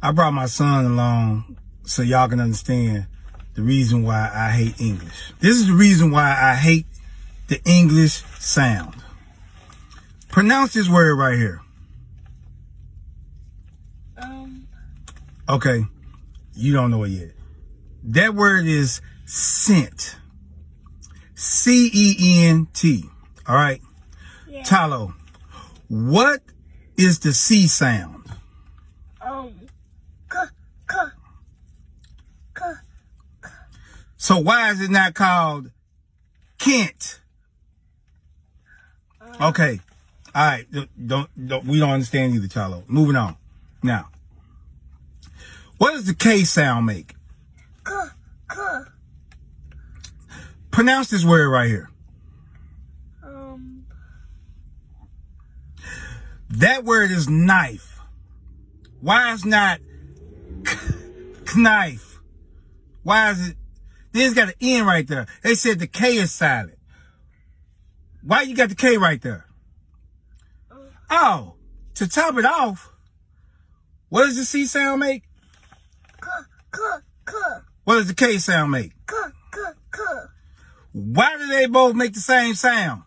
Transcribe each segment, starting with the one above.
I brought my son along so y'all can understand the reason why I hate English. This is the reason why I hate the English sound. Pronounce this word right here. Okay, you don't know it yet. That word is scent. C-E-N-T. All right? Yeah. Talo, what is the C sound? So why is it not called Kent? Okay. All right. Don't we don't understand either, Talo. Moving on. Now, what does the K sound make? Pronounce this word right here. That word is knife. Why is not knife? Why is it? Then it's got an N right there. They said the K is silent. Why you got the K right there? Oh, to top it off, what does the C sound make? What does the K sound make? Why do they both make the same sound?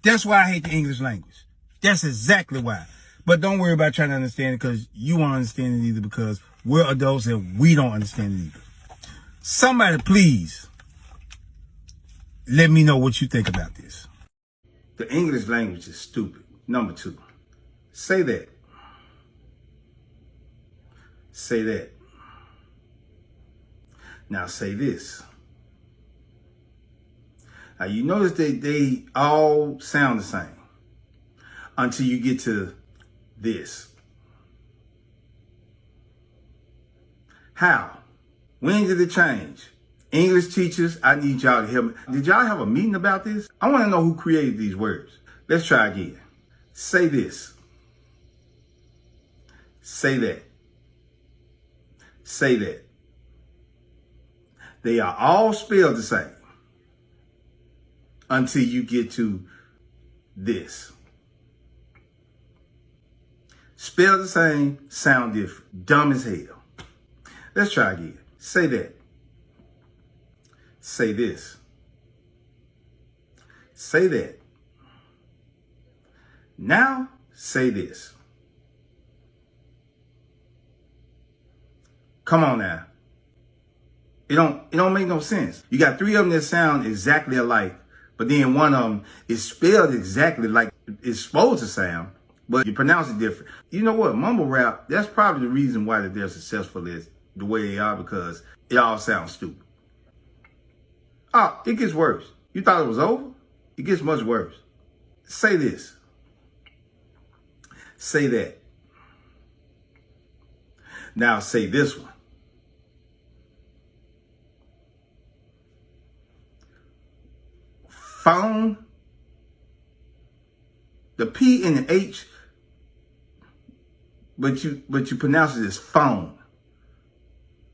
That's why I hate the English language. That's exactly why. But don't worry about trying to understand it, because you won't understand it either, because we're adults and we don't understand it either. Somebody please let me know what you think about this. The English language is stupid. Number 2. Say that. Say that. Now say this. Now you notice they all sound the same until you get to this. How? When did it change? English teachers, I need y'all to help me. Did y'all have a meeting about this? I want to know who created these words. Let's try again. Say this. Say that. Say that. They are all spelled the same until you get to this. Spell the same, sound different. Dumb as hell. Let's try again. Say that. Say this. Say that. Now, say this. Come on now. It don't make no sense. You got 3 of them that sound exactly alike, but then one of them is spelled exactly like it's supposed to sound, but you pronounce it different. You know what? Mumble rap, that's probably the reason why that they're successful is the way they are, because it all sounds stupid. Oh, it gets worse. You thought it was over? It gets much worse. Say this. Say that. Now say this one. Phone. The P and the H, but you pronounce it as phone.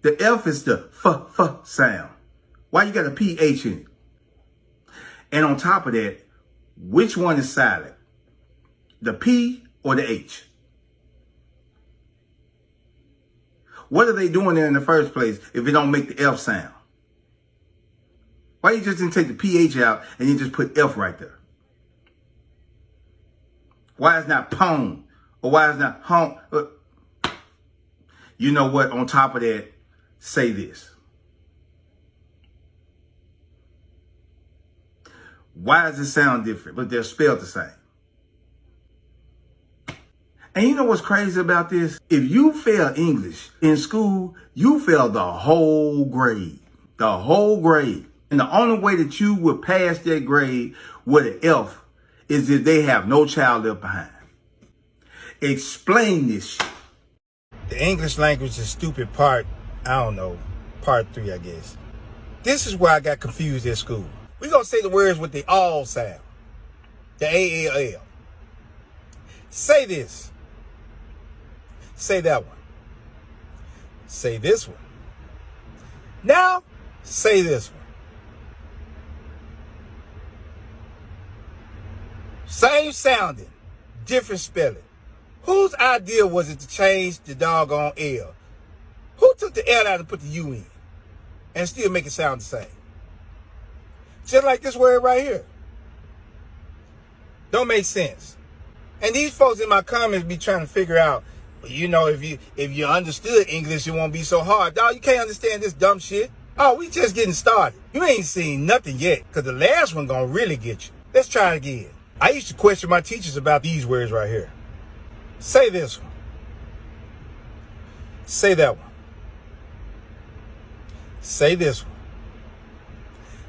The F is the f sound. Why you got a PH in it? And on top of that, which one is silent? The P or the H? What are they doing there in the first place if it don't make the F sound? Why you just didn't take the PH out and you just put F right there? Why is not pone? Or why is not home? You know what? On top of that, say this. Why does it sound different, but they're spelled the same? And you know what's crazy about this? If you fail English in school, you fail the whole grade. The whole grade. And the only way that you would pass that grade with an F is if they have no child left behind. Explain this shit. The English language is stupid part, I don't know, part 3, I guess. This is where I got confused at school. We're going to say the words with the all sound. The A-L-L. Say this. Say that one. Say this one. Now, say this one. Same sounding, different spelling. Whose idea was it to change the doggone L? Who took the L out and put the U in and still make it sound the same? Just like this word right here. Don't make sense. And these folks in my comments be trying to figure out, you know, if you understood English, it won't be so hard. Dog, you can't understand this dumb shit. Oh, we just getting started. You ain't seen nothing yet, because the last one gonna really get you. Let's try it again. I used to question my teachers about these words right here. Say this one. Say that one. Say this one.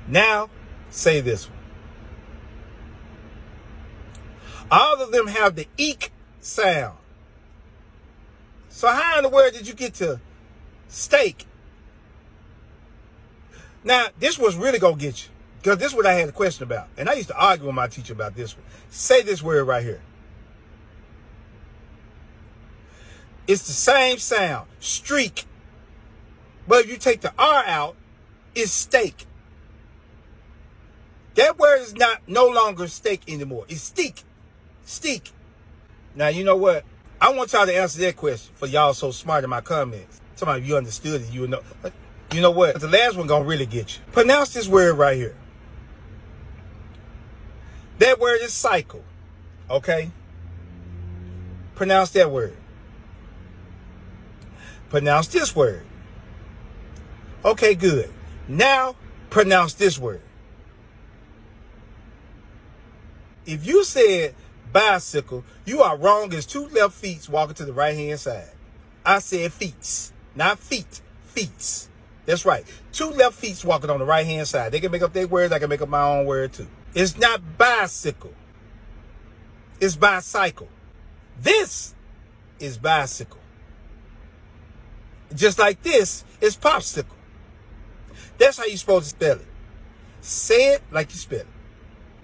Now, say this one. All of them have the eek sound. So how in the world did you get to steak? Now, this was really going to get you, because this is what I had a question about. And I used to argue with my teacher about this one. Say this word right here. It's the same sound, streak. But if you take the R out, it's steak. That word is no longer steak anymore. It's steak. Steak. Now, you know what? I want y'all to answer that question for y'all so smart in my comments. Somebody, if you understood it, you would know. You know what? The last one gonna really get you. Pronounce this word right here. That word is cycle. Okay? Pronounce that word. Pronounce this word. Okay, good. Now, pronounce this word. If you said bicycle, you are wrong as two left feet walking to the right-hand side. I said feet, not feet, feet. That's right. Two left feet walking on the right-hand side. They can make up their words. I can make up my own word, too. It's not bicycle. It's bicycle. This is bicycle. Just like this is popsicle. That's how you're supposed to spell it. Say it like you spell it.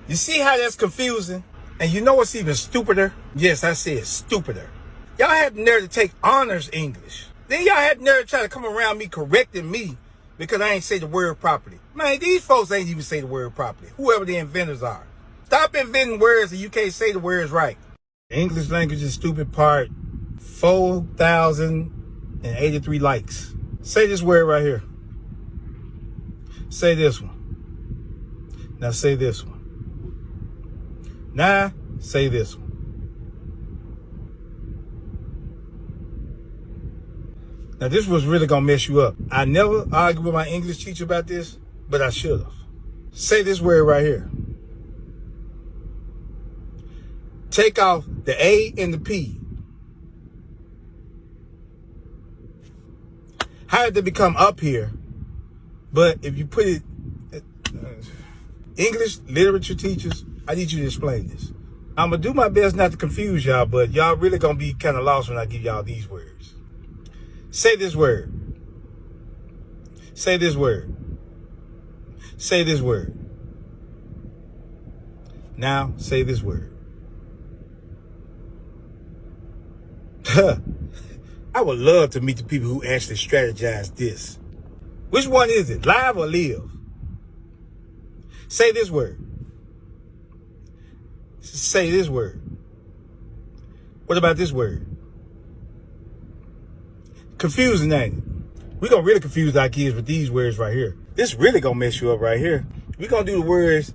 You see how that's confusing? And you know what's even stupider? Yes, I said stupider. Y'all had the nerve to take honors English. Then y'all had the nerve to try to come around me correcting me because I ain't say the word properly. Man, these folks ain't even say the word properly. Whoever the inventors are. Stop inventing words and you can't say the words right. The English language is stupid part 4,083 likes. Say this word right here. Say this one. Now say this one. Now say this one. Now, this was really going to mess you up. I never argued with my English teacher about this, but I should have. Say this word right here. Take off the A and the P. How did they become up here? But if you put it, English literature teachers, I need you to explain this. I'm going to do my best not to confuse y'all, but y'all really going to be kind of lost when I give y'all these words. Say this word. Say this word. Say this word. Now say this word. I would love to meet the people who actually strategize this. Which one is it? Live or live? Say this word. Say this word. What about this word? Confusing, ain't it? We're going to really confuse our kids with these words right here. This really going to mess you up right here. We're going to do the words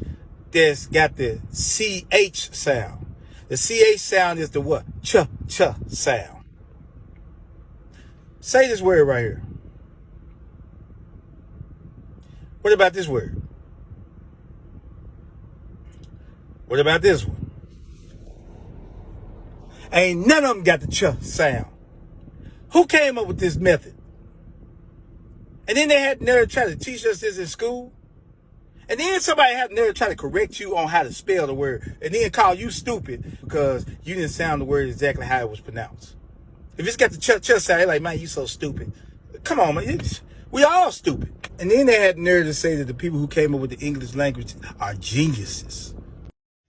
that's got the CH sound. The CH sound is the what? Ch sound. Say this word right here. What about this word? What about this one? Ain't none of them got the ch sound. Who came up with this method? And then they had the nerve to try to teach us this in school. And then somebody had the nerve to try to correct you on how to spell the word. And then call you stupid because you didn't sound the word exactly how it was pronounced. If it's got the ch sound, they're like, man, you so stupid. Come on, man. We all stupid. And then they had the nerve to say that the people who came up with the English language are geniuses.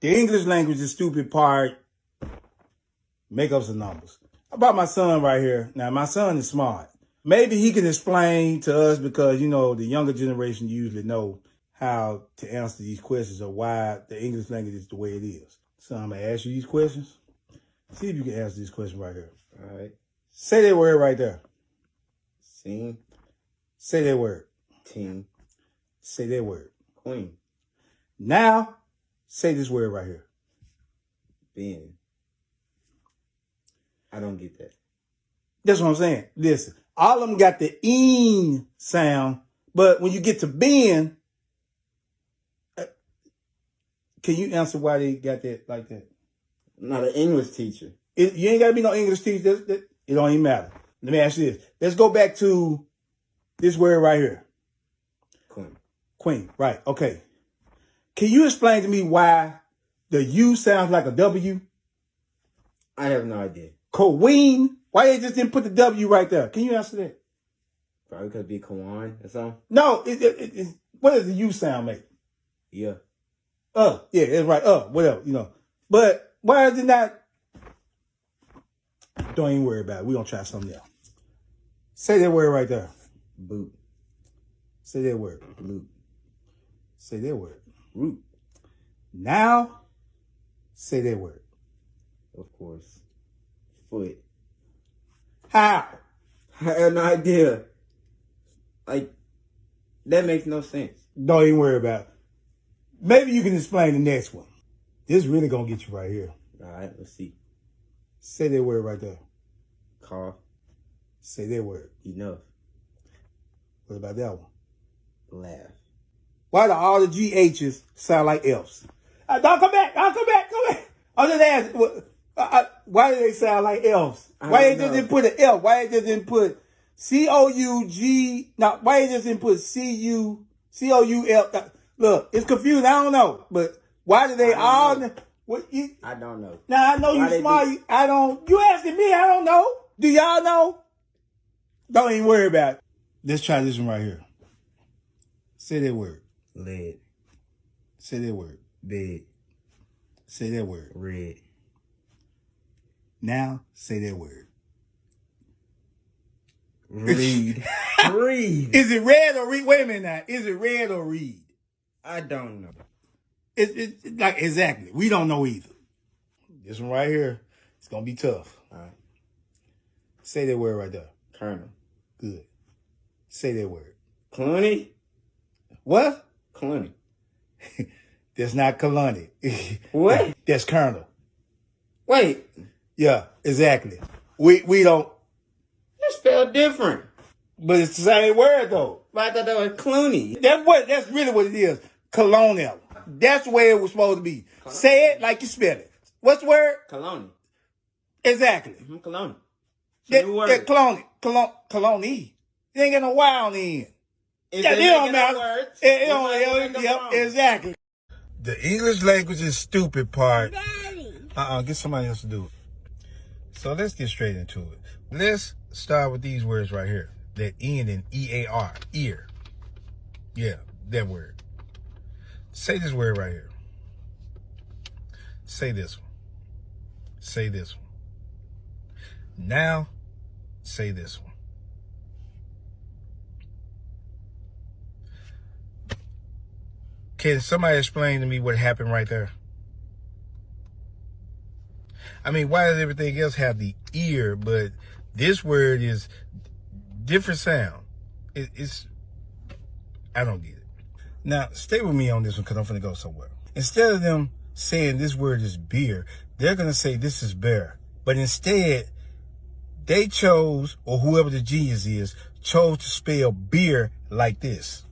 The English language is stupid part. Make up some numbers. About my son right here. Now, my son is smart. Maybe he can explain to us because, you know, the younger generation usually know how to answer these questions or why the English language is the way it is. So I'm going to ask you these questions. See if you can answer this question right here. All right. Say that word right there. Sing. Say that word. Team. Say that word. Queen. Now, say this word right here. Ben. I don't get that. That's what I'm saying. Listen, all of them got the "ing" sound, but when you get to "ben," can you answer why they got that like that? I'm not an English teacher. You ain't got to be no English teacher. It don't even matter. Let me ask you this. Let's go back to this word right here. Queen. Queen. Right. Okay. Can you explain to me why the U sounds like a W? I have no idea. Queen. Why they just didn't put the W right there? Can you answer that? Probably could be Kawan or something. No. What does the U sound make? Yeah. Yeah, it's right. Whatever, But why is it not? Don't even worry about it. We're going to try something else. Say that word right there. Boot. Say that word. Loot. Say that word. Root. Now, say that word. Of course. Foot. How? I have no idea. Like, that makes no sense. Don't even worry about it. Maybe you can explain the next one. This really going to get you right here. All right, let's see. Say that word right there. Cough. Say that word. Enough. What about that one? Laugh. Why do all the GHs sound like Fs? Don't come back. Come back. I'm just asking. Why do they sound like Fs? Why they just didn't put an F? Why they just didn't put C-O-U-G? No, why they just didn't put C-U-L? Look, it's confusing. I don't know. But why do they all... I don't know. Now, I know you smart. I don't... You asking me, I don't know. Do y'all know? Don't even worry about it. Let's try this one right here. Say that word. Lead. Say that word. Bed. Say that word. Red. Now, say that word. Read. Read. Is it red or read? Wait a minute now. Is it red or read? I don't know. It's like, exactly. We don't know either. This one right here, it's going to be tough. All right. Say that word right there. Colonel. Good. Say that word. Clooney? What? Clooney. That's not Kalani. What? That's Colonel. Wait. Yeah, exactly. We don't. It's spelled different. But it's the same word though. But I thought that was Clooney. That's really what it is. Colonial. That's where it was supposed to be. Say it like you spell it. What's the word? Colony. Exactly. Mm-hmm. Colony. New word. Colony. It ain't got no Y on the end. It don't matter. Exactly. The English language is stupid part. Get somebody else to do it. So let's get straight into it. Let's start with these words right here. That end in E-A-R. Ear. Yeah, that word. Say this word right here. Say this one. Say this one. Now, say this one. Can somebody explain to me what happened right there? I mean, why does everything else have the ear, but this word is different sound? I don't get it. Now, stay with me on this one because I'm going to go somewhere. Instead of them saying this word is beer, they're going to say this is bear. But instead, they chose, or whoever the genius is, chose to spell beer like this.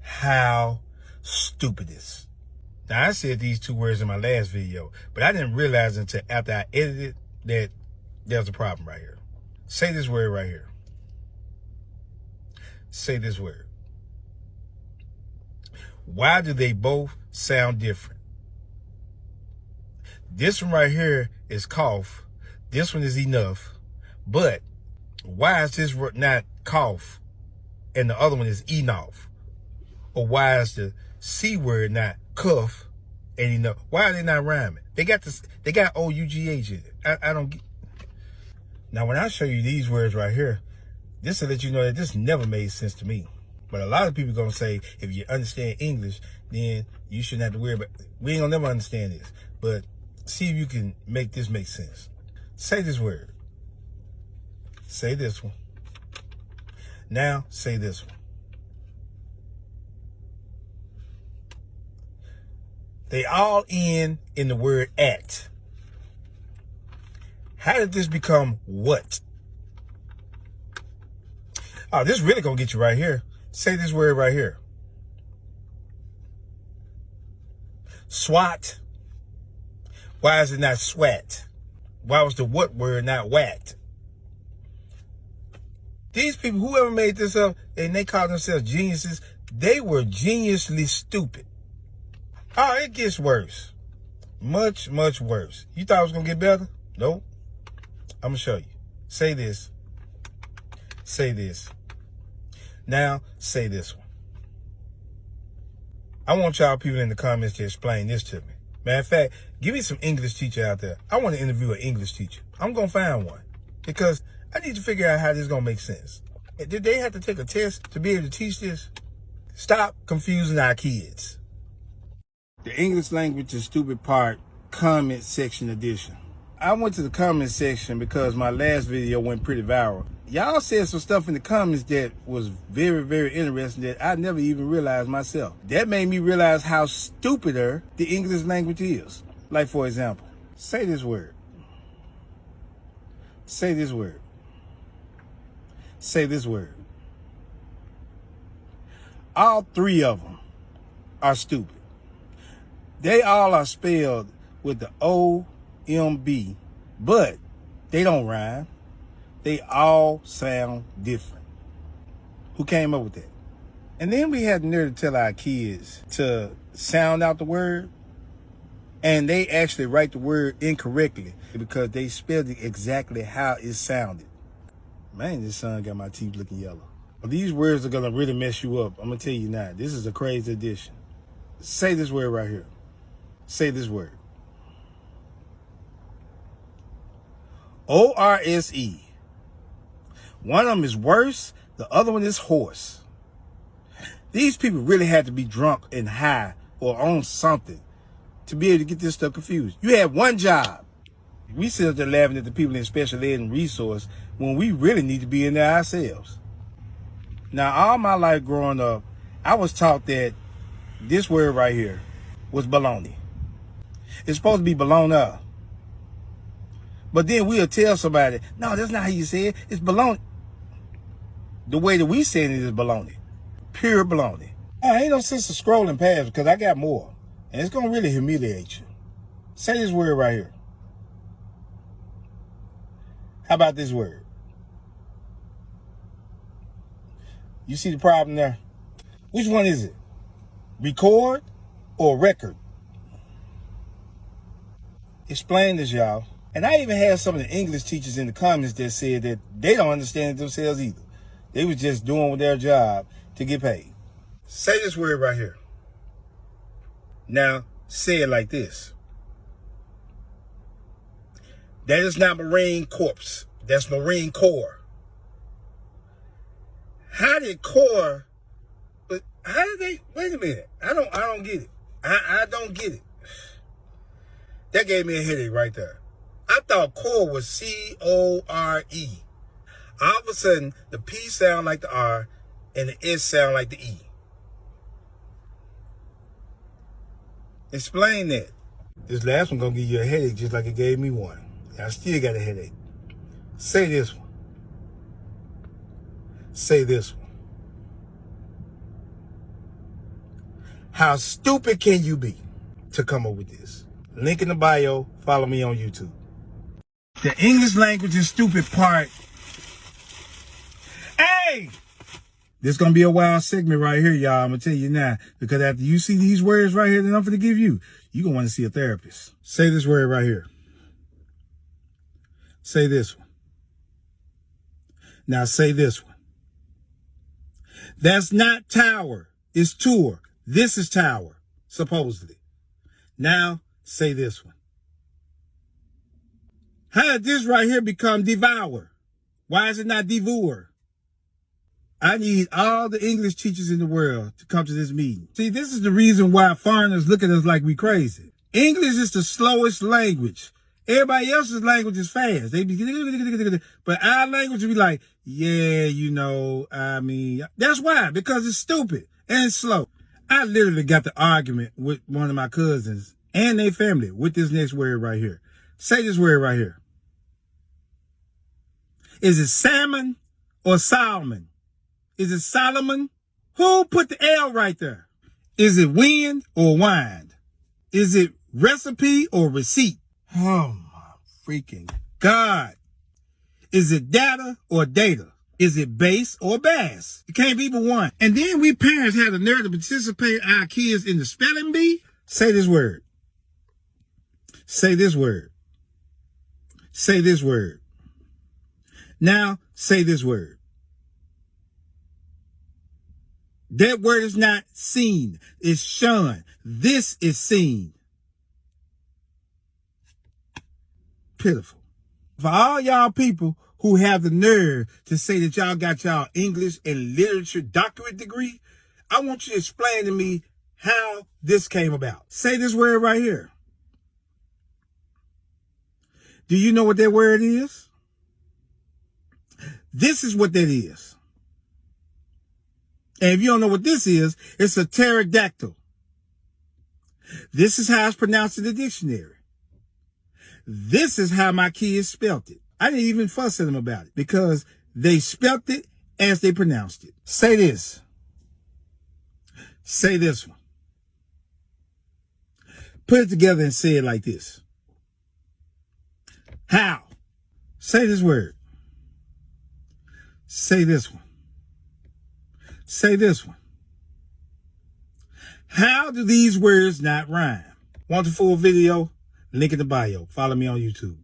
How stupid is. Now, I said these two words in my last video, but I didn't realize until after I edited that there's a problem right here. Say this word right here. Say this word. Why do they both sound different? This one right here is cough. This one is enough. But why is this word not cough and the other one is enough? Or why is the C word not cuff and enough? Why are they not rhyming? They got O-U-G-H in it. I don't get. Now, when I show you these words right here, this will let you know that this never made sense to me. But a lot of people are going to say, if you understand English, then you shouldn't have to worry about it. We ain't going to never understand this. but see if you can make this make sense. Say this word. Say this one. Now say this one. They all end in the word at. How did this become what? Oh, this really gonna get you right here. Say this word right here. SWAT. Why is it not SWAT? Why was the what word not whacked? These people, whoever made this up, and they call themselves geniuses, they were geniusly stupid. Oh, it gets worse. Much, much worse. You thought it was going to get better? Nope. I'm going to show you. Say this. Say this. Now, say this one. I want y'all people in the comments to explain this to me. Matter of fact, give me some English teacher out there. I want to interview an English teacher. I'm going to find one because I need to figure out how this is going to make sense. Did they have to take a test to be able to teach this? Stop confusing our kids. The English language is stupid part, comment section edition. I went to the comment section because my last video went pretty viral. Y'all said some stuff in the comments that was very, very interesting that I never even realized myself. That made me realize how stupider the English language is. Like, for example, say this word. Say this word. Say this word. All three of them are stupid. They all are spelled with the O-M-B, but they don't rhyme. They all sound different. Who came up with that? And then we had the nerve to tell our kids to sound out the word, and they actually write the word incorrectly because they spelled it exactly how it sounded. Man, this son got my teeth looking yellow. These words are going to really mess you up. I'm going to tell you now. This is a crazy edition. Say this word right here. Say this word. O-R-S-E. One of them is worse. The other one is horse. These people really had to be drunk and high or on something to be able to get this stuff confused. You had one job. We sit up there laughing at the people in special ed and resource when we really need to be in there ourselves. Now, all my life growing up, I was taught that this word right here was baloney. It's supposed to be bologna. But then we'll tell somebody, no, that's not how you say it. It's baloney. The way that we say it is baloney. Pure baloney. I ain't no sense of scrolling past because I got more. And it's going to really humiliate you. Say this word right here. How about this word? You see the problem there? Which one is it? Record or record? Explain this, y'all. And I even had some of the English teachers in the comments that said that they don't understand it themselves either. They was just doing their job to get paid. Say this word right here. Now, say it like this. That is not Marine Corps. That's Marine Corps. How did Corps, but how did they, wait a minute. I don't get it. I don't get it. That gave me a headache right there. I thought Corps was C-O-R-E. All of a sudden, the P sound like the R and the S sound like the E. Explain that. This last one gonna give you a headache just like it gave me one. I still got a headache. Say this one. Say this one. How stupid can you be to come up with this? Link in the bio. Follow me on YouTube. The English language is stupid part. Hey! This is going to be a wild segment right here, y'all. I'm going to tell you now. Because after you see these words right here that I'm going to give you, you're going to want to see a therapist. Say this word right here. Say this one. Now say this one. That's not tower. It's tour. This is tower, supposedly. Now say this one. How did this right here become devour? Why is it not devour? I need all the English teachers in the world to come to this meeting. See, this is the reason why foreigners look at us like we crazy. English is the slowest language. Everybody else's language is fast. They be, but our language be like, yeah, you know, I mean, that's why, because it's stupid and it's slow. I literally got the argument with one of my cousins and their family with this next word right here. Say this word right here. Is it salmon or Solomon? Is it Solomon? Who put the L right there? Is it wind or wind? Is it recipe or receipt? Oh my freaking God. Is it data or data? Is it base or bass? It can't be but one. And then we parents have the nerve to participate our kids in the spelling bee. Say this word. Say this word. Say this word. Now say this word. That word is not seen. It's shun. This is seen. Pitiful. For all y'all people who have the nerve to say that y'all got y'all English and literature doctorate degree, I want you to explain to me how this came about. Say this word right here. Do you know what that word is? This is what that is. And if you don't know what this is, it's a pterodactyl. This is how it's pronounced in the dictionary. This is how my kids spelt it. I didn't even fuss at them about it because they spelt it as they pronounced it. Say this. Say this one. Put it together and say it like this. How? Say this word. Say this one. Say this one. How do these words not rhyme? Want the full video? Link in the bio. Follow me on YouTube.